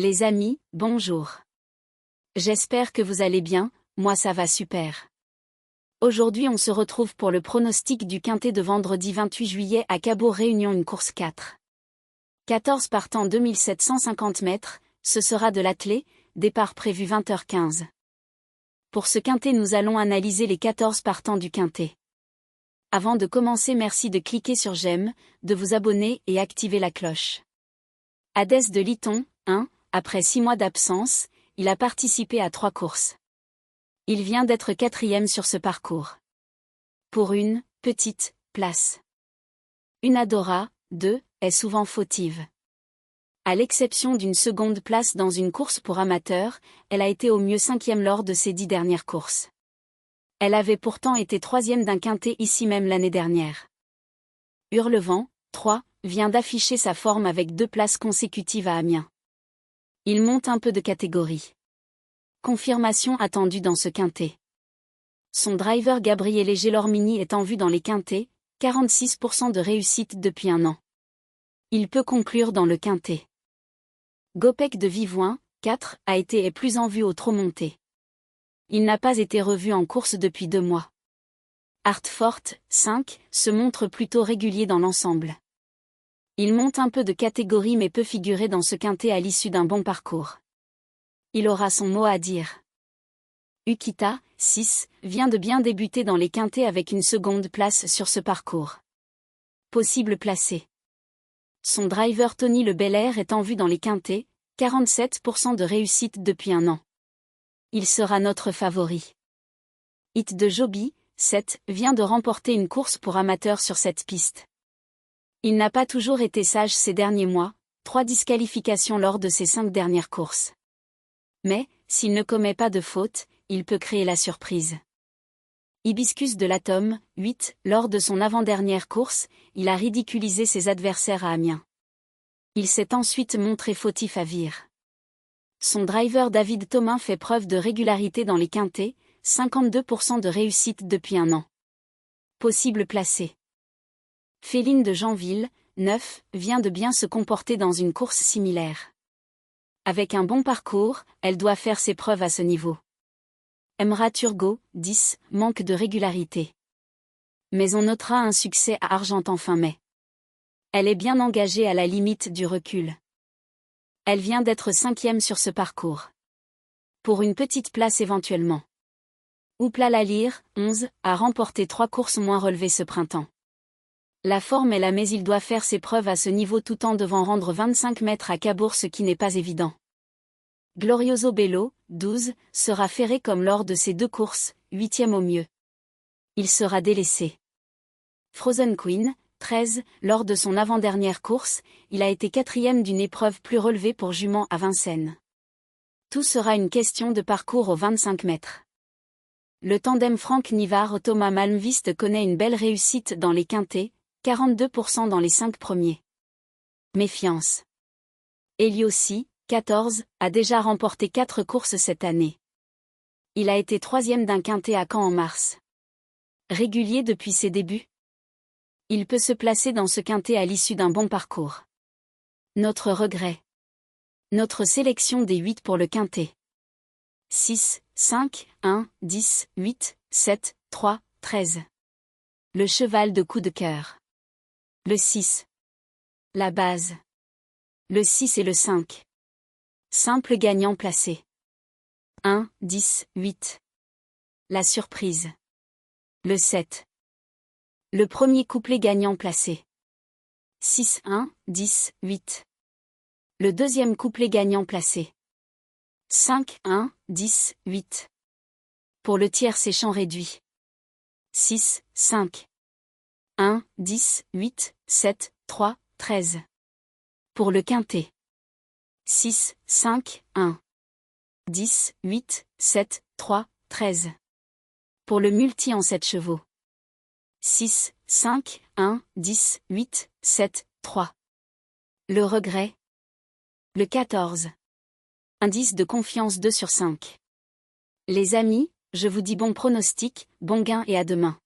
Les amis, bonjour. J'espère que vous allez bien, moi ça va super. Aujourd'hui on se retrouve pour le pronostic du quintet de vendredi 28 juillet à Cabourg Réunion, une course 4. 14 partants 2750 mètres, ce sera de l'attelé, départ prévu 20h15. Pour ce quintet nous allons analyser les 14 partants du quintet. Avant de commencer, merci de cliquer sur j'aime, de vous abonner et activer la cloche. Hadès de Liton, 1. Après 6 mois d'absence, il a participé à 3 courses. Il vient d'être 4e sur ce parcours. Pour une petite place. Une Adora, 2, est souvent fautive. À l'exception d'une seconde place dans une course pour amateurs, elle a été au mieux 5e lors de ses 10 dernières courses. Elle avait pourtant été 3e d'un quintet ici même l'année dernière. Hurlevent, 3, vient d'afficher sa forme avec 2 places consécutives à Amiens. Il monte un peu de catégorie. Confirmation attendue dans ce quintet. Son driver Gabriele Gelormini est en vue dans les quintets, 46% de réussite depuis un an. Il peut conclure dans le quintet. Gopek de Vivoin, 4, a été et plus en vue au trot monté. Il n'a pas été revu en course depuis 2 mois. Artfort, 5, se montre plutôt régulier dans l'ensemble. Il monte un peu de catégorie mais peut figurer dans ce quintet à l'issue d'un bon parcours. Il aura son mot à dire. Ukita, 6, vient de bien débuter dans les quintets avec une seconde place sur ce parcours. Possible placé. Son driver Tony Le Belair est en vue dans les quintets, 47% de réussite depuis un an. Il sera notre favori. Hit de Joby, 7, vient de remporter une course pour amateurs sur cette piste. Il n'a pas toujours été sage ces derniers mois, 3 disqualifications lors de ses 5 dernières courses. Mais, s'il ne commet pas de faute, il peut créer la surprise. Hibiscus de l'Atome, 8, lors de son avant-dernière course, il a ridiculisé ses adversaires à Amiens. Il s'est ensuite montré fautif à Vire. Son driver David Thomain fait preuve de régularité dans les quintets, 52% de réussite depuis un an. Possible placé. Féline de Janville, 9, vient de bien se comporter dans une course similaire. Avec un bon parcours, elle doit faire ses preuves à ce niveau. Emra Turgot, 10, manque de régularité. Mais on notera un succès à Argentan fin mai. Elle est bien engagée à la limite du recul. Elle vient d'être 5e sur ce parcours. Pour une petite place éventuellement. Oupla la Lyre, 11, a remporté 3 courses moins relevées ce printemps. La forme est là mais il doit faire ses preuves à ce niveau tout en devant rendre 25 mètres à Cabourg, ce qui n'est pas évident. Glorioso Bello, 12, sera ferré comme lors de ses 2 courses, 8e au mieux. Il sera délaissé. Frozen Queen, 13, lors de son avant-dernière course, il a été 4e d'une épreuve plus relevée pour jument à Vincennes. Tout sera une question de parcours aux 25 mètres. Le tandem Franck Nivard-Thomas Malmvist connaît une belle réussite dans les quintets, 42% dans les 5 premiers. Méfiance. Eliossi, 14, a déjà remporté 4 courses cette année. Il a été 3e d'un quintet à Caen en mars. Régulier depuis ses débuts. Il peut se placer dans ce quintet à l'issue d'un bon parcours. Notre regret. Notre sélection des 8 pour le quintet. 6, 5, 1, 10, 8, 7, 3, 13. Le cheval de coup de cœur. Le 6. La base. Le 6 et le 5. Simple gagnant placé. 1, 10, 8. La surprise. Le 7. Le premier couplet gagnant placé. 6, 1, 10, 8. Le deuxième couplet gagnant placé. 5, 1, 10, 8. Pour le tiers c'est champ réduit. 6, 5. 1, 10, 8, 7, 3, 13. Pour le quintet. 6, 5, 1. 10, 8, 7, 3, 13. Pour le multi en 7 chevaux. 6, 5, 1, 10, 8, 7, 3. Le regret. Le 14. Indice de confiance 2 sur 5. Les amis, je vous dis bon pronostic, bon gain et à demain.